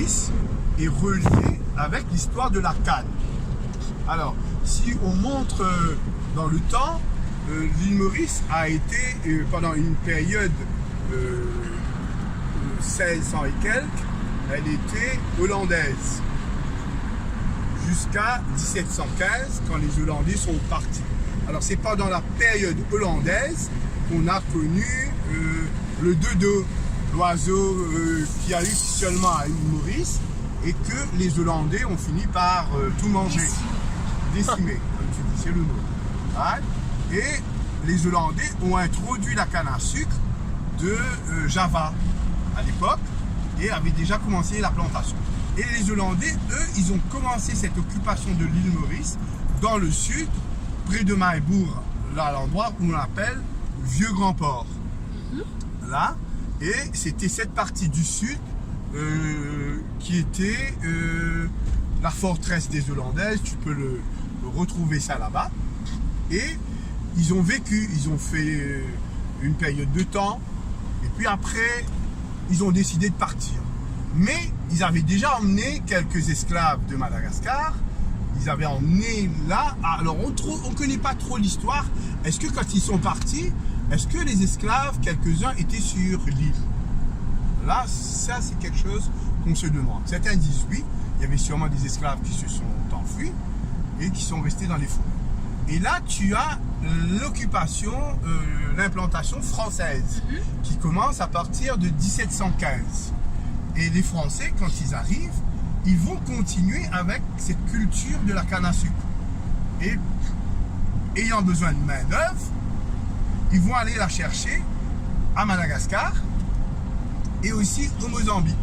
Maurice est relié avec l'histoire de la canne. Alors, si on montre dans le temps, l'île Maurice a été, pendant une période 1600 et quelques, elle était hollandaise. Jusqu'à 1715, quand les Hollandais sont partis. Alors, c'est pendant la période hollandaise qu'on a connu le dodo, l'oiseau qui a eu seulement à l'île Maurice, et que les Hollandais ont fini par tout manger, décimer, comme tu dis, c'est le mot. Right? Et les Hollandais ont introduit la canne à sucre de Java à l'époque et avaient déjà commencé la plantation. Et les Hollandais, eux, ils ont commencé cette occupation de l'île Maurice dans le sud, près de Mahébourg, là, l'endroit où on appelle Vieux Grand Port. Là, et c'était cette partie du sud qui était la forteresse des Hollandaises. Tu peux le retrouver ça là-bas. Et ils ont vécu, ils ont fait une période de temps. Et puis après, ils ont décidé de partir. Mais ils avaient déjà emmené quelques esclaves de Madagascar. Ils avaient emmené là. Alors on ne connaît pas trop l'histoire. Est-ce que quand ils sont partis, est-ce que les esclaves, quelques-uns, étaient sur l'île? Là, ça c'est quelque chose qu'on se demande. Certains disent oui. Il y avait sûrement des esclaves qui se sont enfuis et qui sont restés dans les forêts. Et là, tu as l'occupation, l'implantation française qui commence à partir de 1715. Et les Français, quand ils arrivent, ils vont continuer avec cette culture de la canne à sucre. Et ayant besoin de main-d'œuvre, ils vont aller la chercher à Madagascar et aussi au Mozambique.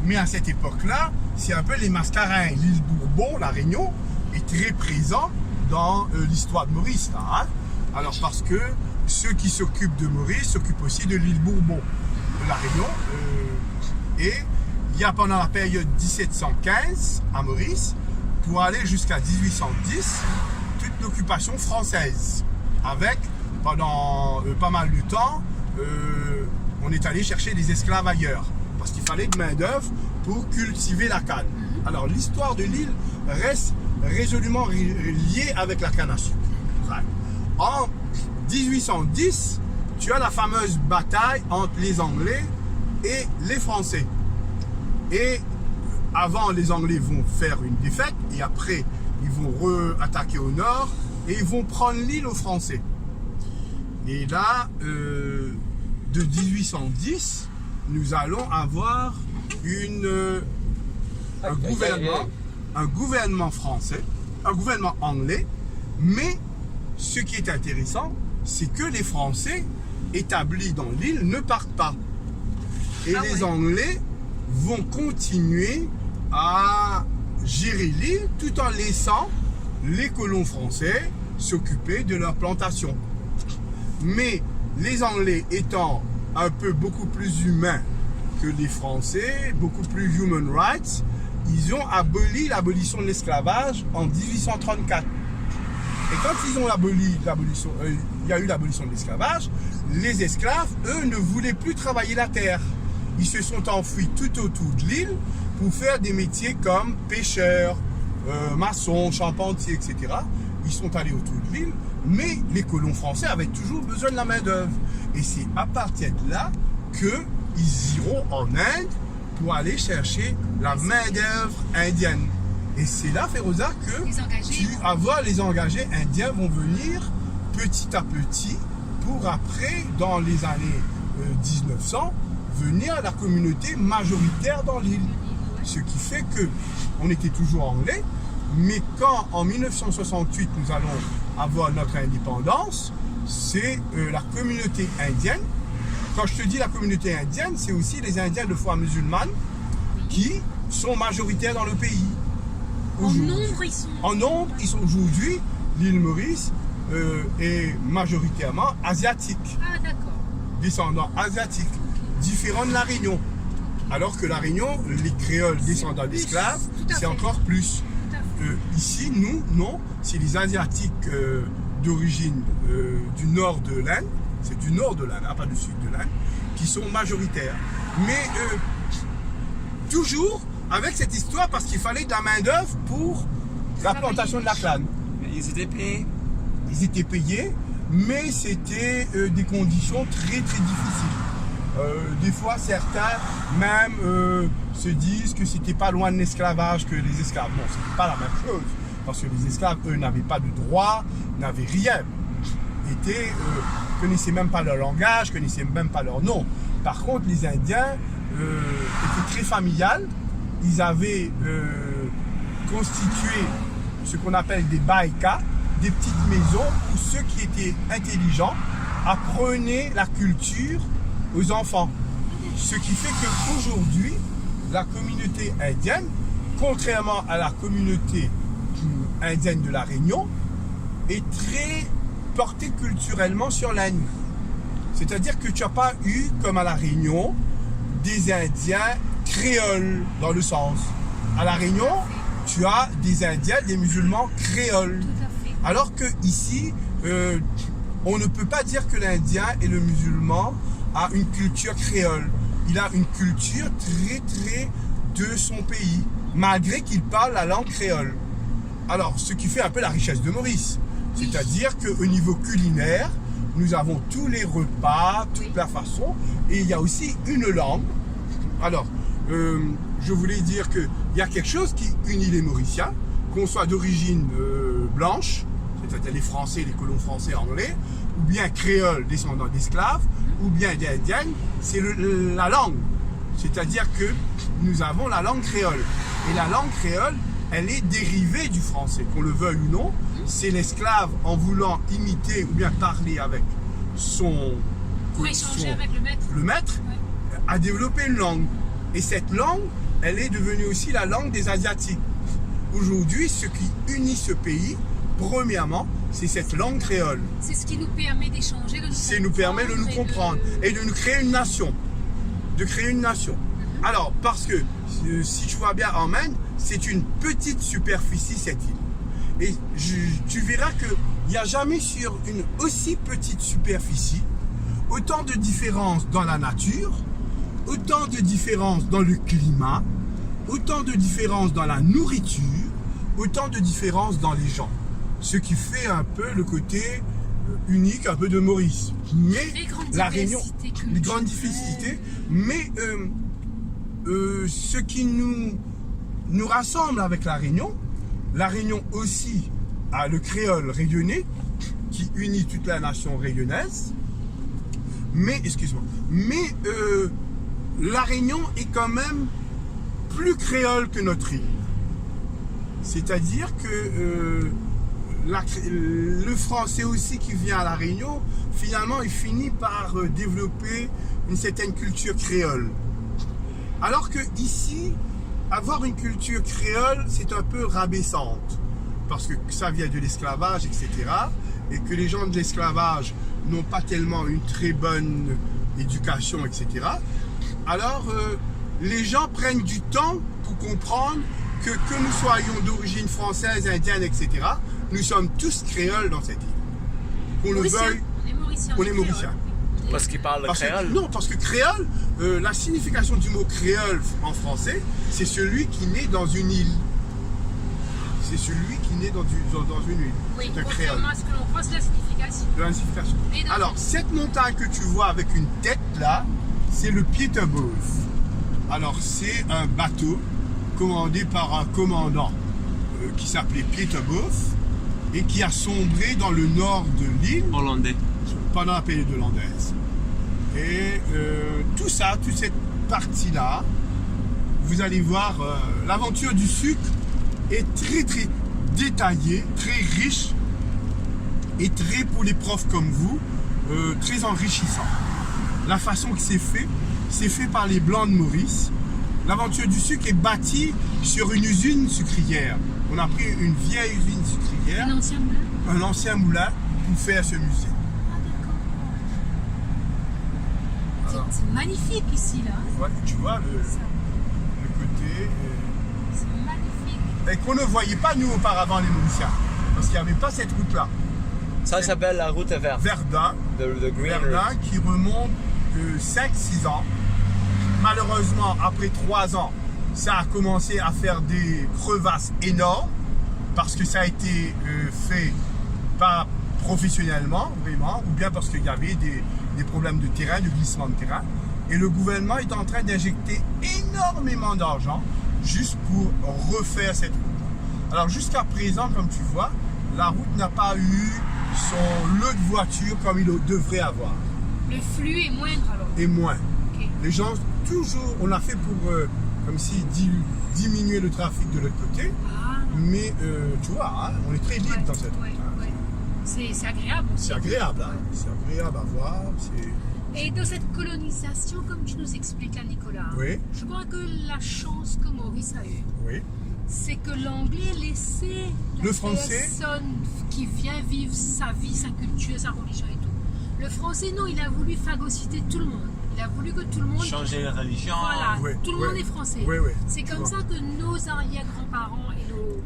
Mais à cette époque-là, c'est un peu les mascarins. L'île Bourbon, la Réunion, est très présent dans l'histoire de Maurice. Là, hein? Alors parce que ceux qui s'occupent de Maurice s'occupent aussi de l'île Bourbon, de la Réunion. Et il y a pendant la période 1715 à Maurice, pour aller jusqu'à 1810, toute l'occupation française. Avec, pendant pas mal de temps, on est allé chercher des esclaves ailleurs. Parce qu'il fallait de main-d'œuvre pour cultiver la canne. Alors l'histoire de l'île reste résolument liée avec la canne à sucre. En 1810, tu as la fameuse bataille entre les Anglais et les Français. Et avant, les Anglais vont faire une défaite et après, ils vont attaquer au nord et ils vont prendre l'île aux Français. Et là, de 1810, nous allons avoir un gouvernement français, un gouvernement anglais, mais ce qui est intéressant, c'est que les Français établis dans l'île ne partent pas. Et les Anglais vont continuer à gérer l'île tout en laissant les colons français s'occuper de leur plantation. Mais les Anglais étant un peu beaucoup plus humains que les Français, beaucoup plus human rights, ils ont aboli l'abolition de l'esclavage en 1834. Et quand ils ont il y a eu l'abolition de l'esclavage, les esclaves, eux, ne voulaient plus travailler la terre. Ils se sont enfuis tout autour de l'île pour faire des métiers comme pêcheurs, maçons, charpentiers, etc. Ils sont allés autour de l'île, mais les colons français avaient toujours besoin de la main-d'œuvre. Et c'est à partir de là qu'ils iront en Inde pour aller chercher la main-d'œuvre indienne. Et c'est là, Féroza, que les engagés indiens vont venir petit à petit pour après, dans les années 1900, venir la communauté majoritaire dans l'île. Ce qui fait que on était toujours anglais, mais quand en 1968 nous allons avoir notre indépendance, c'est la communauté indienne. Quand je te dis la communauté indienne, c'est aussi les Indiens de foi musulmane qui sont majoritaires dans le pays. En nombre, ils sont... En nombre, ils sont aujourd'hui, l'île Maurice est majoritairement asiatique. Ah, d'accord. Descendants asiatiques, différents de la Réunion. Alors que la Réunion, les créoles descendants d'esclaves, c'est encore plus. Ici, nous, non, c'est les Asiatiques d'origine du nord de l'Inde, c'est du nord de l'Inde, pas du sud de l'Inde, qui sont majoritaires. Mais toujours avec cette histoire parce qu'il fallait de la main-d'œuvre pour la plantation de la canne. Mais ils étaient payés. Ils étaient payés, mais c'était des conditions très très difficiles. Des fois, certains même se disent que c'était pas loin de l'esclavage que les esclaves. Non, c'était pas la même chose, parce que les esclaves, eux, n'avaient pas de droit, n'avaient rien. Connaissaient même pas leur langage, connaissaient même pas leur nom. Par contre, les Indiens étaient très familiales. Ils avaient constitué ce qu'on appelle des baïkas, des petites maisons où ceux qui étaient intelligents apprenaient la culture aux enfants. Ce qui fait qu'aujourd'hui, la communauté indienne, contrairement à la communauté indienne de la Réunion, est très portée culturellement sur l'Inde. C'est-à-dire que tu n'as pas eu, comme à la Réunion, des Indiens créoles dans le sens. À la Réunion, tu as des Indiens, des musulmans créoles. Tout à fait. Alors que ici, on ne peut pas dire que l'Indien et le musulman a une culture créole. Il a une culture très très de son pays, malgré qu'il parle la langue créole. Alors, ce qui fait un peu la richesse de Maurice. C'est-à-dire qu'au niveau culinaire, nous avons tous les repas, toute la façon, et il y a aussi une langue. Alors, je voulais dire qu'il y a quelque chose qui unit les Mauriciens, qu'on soit d'origine blanche, c'est-à-dire les Français, les colons français anglais, ou bien créoles, descendants d'esclaves, ou bien des Indiennes, c'est la langue. C'est-à-dire que nous avons la langue créole. Et la langue créole, elle est dérivée du français, qu'on le veuille ou non. C'est l'esclave, en voulant imiter ou bien parler avec Pour échanger avec le maître. a développé une langue. Et cette langue, elle est devenue aussi la langue des Asiatiques. Aujourd'hui, ce qui unit ce pays, premièrement, c'est cette langue créole. C'est ce qui nous permet d'échanger, de nous C'est nous permet de nous comprendre et de nous créer une nation. De créer une nation. Alors, parce que, si tu vois bien en Inde, c'est une petite superficie, cette île. Et tu verras qu'il n'y a jamais sur une aussi petite superficie autant de différences dans la nature, autant de différences dans le climat, autant de différences dans la nourriture, autant de différences dans les gens. Ce qui fait un peu le côté unique un peu de Maurice. Mais la Réunion, les grandes difficultés, mais ce qui nous rassemble avec la Réunion aussi a le créole réunionnais qui unit toute la nation réunionnaise. Mais, excuse-moi, la Réunion est quand même plus créole que notre île. C'est-à-dire que le français aussi qui vient à la Réunion, finalement, il finit par développer une certaine culture créole. Alors que ici, avoir une culture créole, c'est un peu rabaissante. Parce que ça vient de l'esclavage, etc. Et que les gens de l'esclavage n'ont pas tellement une très bonne éducation, etc. Alors, les gens prennent du temps pour comprendre que nous soyons d'origine française, indienne, etc., nous sommes tous créoles dans cette île. Qu'on le veuille, on est Mauriciens. Parce qu'ils parlent le créole? Non, parce que créole, la signification du mot créole en français, c'est celui qui naît dans une île. C'est celui qui naît dans une île. Oui, c'est un créole. contrairement à ce que l'on pense, la signification. La signification. Alors, cette montagne que tu vois avec une tête là, c'est le Peterborough. Alors, c'est un bateau commandé par un commandant qui s'appelait Peterborough et qui a sombré dans le nord de l'île Hollandais. Pendant la période hollandaise. Et tout ça, toute cette partie-là, vous allez voir, l'aventure du sucre est très très détaillée, très riche et très, pour les profs comme vous, très enrichissant. La façon que c'est fait par les Blancs de Maurice. L'aventure du sucre est bâtie sur une usine sucrière. On a pris une vieille usine sucrière, un ancien moulin pour faire ce musée. C'est magnifique ici, là. Ouais, tu vois le côté. C'est magnifique. Et qu'on ne voyait pas nous auparavant les Mauriciens. Parce qu'il n'y avait pas cette route-là. Ça s'appelle la route vers Verdun. The Green Verdun Route. qui remonte de 5-6 ans. Malheureusement, après 3 ans, ça a commencé à faire des crevasses énormes parce que ça a été fait pas professionnellement, vraiment, ou bien parce qu'il y avait des problèmes de terrain, de glissement de terrain. Et le gouvernement est en train d'injecter énormément d'argent juste pour refaire cette route. Alors jusqu'à présent, comme tu vois, la route n'a pas eu son lot de voitures comme il devrait avoir. Le flux est moindre alors. Et moins. Ok. Les gens, toujours, on l'a fait pour, comme si diminuer le trafic de l'autre côté. Ah, Mais tu vois, hein, on est très libre dans cette route. ouais, Hein. ouais. C'est agréable aussi. C'est agréable, hein. C'est agréable à voir. Et dans cette colonisation, comme tu nous expliques là, Nicolas, Oui. je crois que la chance que Maurice a eue, Oui. c'est que l'anglais laissait la Le français personne qui vient vivre sa vie, sa culture, sa religion et tout. Le français, non, il a voulu phagocyter tout le monde. Il a voulu que tout le monde... Changer la religion. Voilà, Oui, tout le oui. monde est français. Oui, oui. C'est comme ça que nos arrière-grands-parents et nos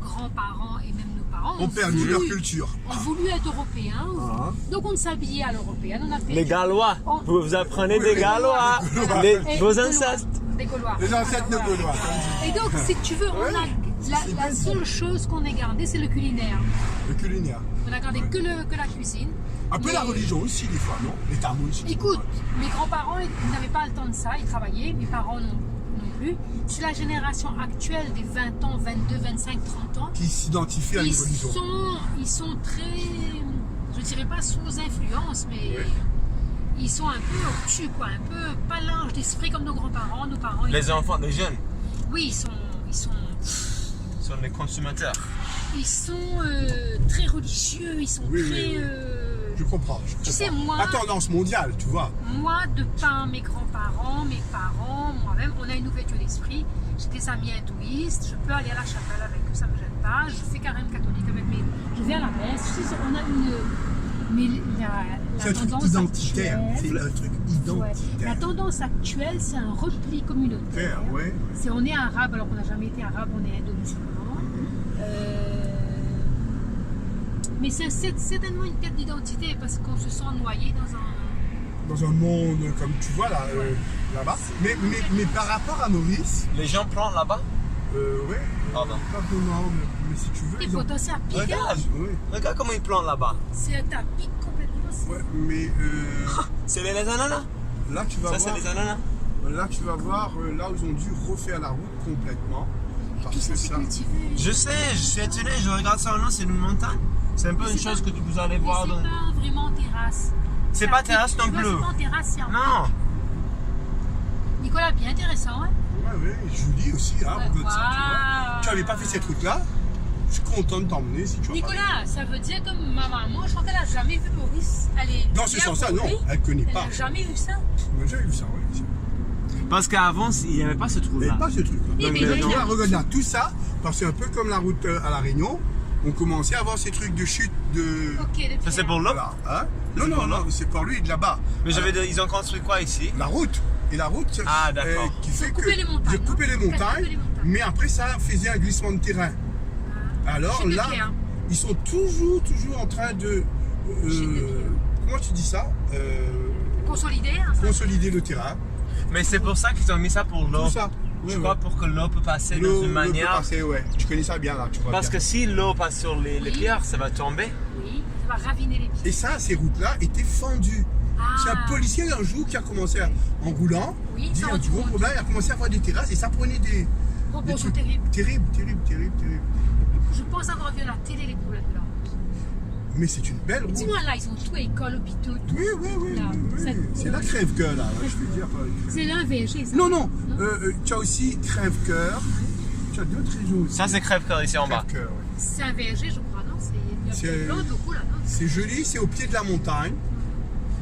grands-parents et même nos parents ont perdu voulu- leur culture. ont voulu être européens. Ah. Donc on s'habillait à l'européenne. On a perdu. Les Gallois. Oh. Vous apprenez Oui, des les Gallois. Voilà. Et Vos Gaulois. ancêtres. Des Gaulois. Les ancêtres de Voilà. Gaulois. Et donc, si tu veux, Ouais. la seule chose qu'on ait gardée, c'est le culinaire. Le culinaire. On a gardé que la cuisine. Un peu Mais- la religion aussi, des fois, non? Les tamouls aussi. Écoute, mes grands-parents, ils n'avaient pas le temps de ça, ils travaillaient, mes parents non plus. C'est la génération actuelle des 20 ans, 22, 25, 30 ans. Qui s'identifient à une religion. Ils sont très, je dirais pas sous influence, mais Ouais. ils sont un peu obtus, quoi, un peu pas large d'esprit comme nos grands-parents. Nos parents, Les enfants, les jeunes oui, ils sont sont les consommateurs. très religieux, ils sont Oui, très... oui, oui. Je comprends. Tu sais, moi- La tendance mondiale, tu vois. Moi, de par mes grands-parents, mes parents, moi-même, on a une ouverture d'esprit. J'ai des amis hindouistes, je peux aller à la chapelle avec eux, ça ne me gêne pas. Je fais carême catholique avec mes... Je vais à la messe. Tu sais, on a une... Mais C'est la un truc tendance identitaire. C'est actuelle... un truc Ouais. identitaire. La tendance actuelle, c'est un repli communautaire. Ouais. On est arabe alors qu'on n'a jamais été arabe, on est indo-musulman. Mais c'est certainement une quête d'identité parce qu'on se sent noyé dans Dans un monde comme tu vois là, là-bas. Mais par rapport à Maurice, Les gens plantent là-bas. ouais. Pardon. Pas vraiment, mais si tu veux. Des ils ont- photos, c'est à pic. Regarde. Ouais. Regarde comment ils plantent là-bas. C'est à pic complètement. Ouais, mais C'est les ananas. là tu vas Ça, c'est voir. les ananas. Là tu vas voir, là où ils ont dû refaire la route complètement. Tout Parce ça, que c'est ça. cultivé. Je sais, je suis étonné, je regarde ça en haut, c'est une montagne. C'est un peu Mais une c'est chose pas- que vous allez Mais voir c'est dans... pas vraiment terrasse. C'est à pas pic. terrasse non Tu vois, plus. C'est pas en terrasse, c'est en Non. pic. Nicolas, bien intéressant, hein? Ouais, Julie aussi, hein, Ouais, pour notre ça, tu vois. waouh. Tu n'avais pas fait cette route-là, je suis content de t'emmener si tu vois. Nicolas, ça veut dire que ma maman, je crois qu'elle a jamais vu Maurice. Elle est Dans ce bien sens-là, non, compris. elle connaît Elle pas. n'a jamais vu ça. Moi j'ai vu ça, ouais. Parce qu'avant, il n'y avait pas ce Il n'y trou-là. avait pas ce truc-là. Eh Donc, ben, tu il y vois, a- regarde là, tout ça, parce que c'est un peu comme la route à La Réunion, on commençait à avoir ces trucs de chute de. Ok, de Ça, c'est pierre. pour l'eau. Voilà, hein. Non, C'est non, pour non, là. c'est pour lui de là-bas. Mais j'avais Alors, dit, ils ont construit quoi ici? la route. Et la route Ah, d'accord. qui fait Ils ont que. coupé les montagnes, J'ai coupé hein. les Ils ont montagnes, coupé les montagnes. mais après ça faisait un glissement de terrain. Alors Chute de là, pierre. ils sont toujours en train de. Chute de pierre. Comment tu dis ça Consolidé, hein, ça. Consolider le terrain. Mais c'est pour ça qu'ils ont mis ça pour l'eau. Tout ça. Je crois pour que l'eau peut passer dans L'eau une peut manière. passer, ouais. Tu connais ça bien là, tu vois. Parce bien. que si l'eau passe sur les Oui. pierres, ça va tomber. Oui, ça va raviner les pieds. Et ça, ces routes-là étaient fendues. Ah. C'est un policier un jour qui a commencé en roulant, Oui, dit ça un rendu gros compte. problème, il a commencé à avoir des terrasses et ça prenait des Proportion trucs terrible. terribles. Je pense avoir vu à la télé les problèmes de la route. Mais c'est une belle route. Dis-moi là, ils ont tout, école, hôpitaux, tout. Oui. Là, C'est la crève-cœur là, ouais, je peux dire. C'est l'un VG, ça. Non. Tu as aussi crève-cœur. Tu as d'autres régions aussi. Ça, c'est crève-cœur ici en bas. Crève-cœur, ouais. C'est un VG, je crois, non? Il y a C'est- plein de beaucoup là, non? C'est joli, c'est au pied de la montagne.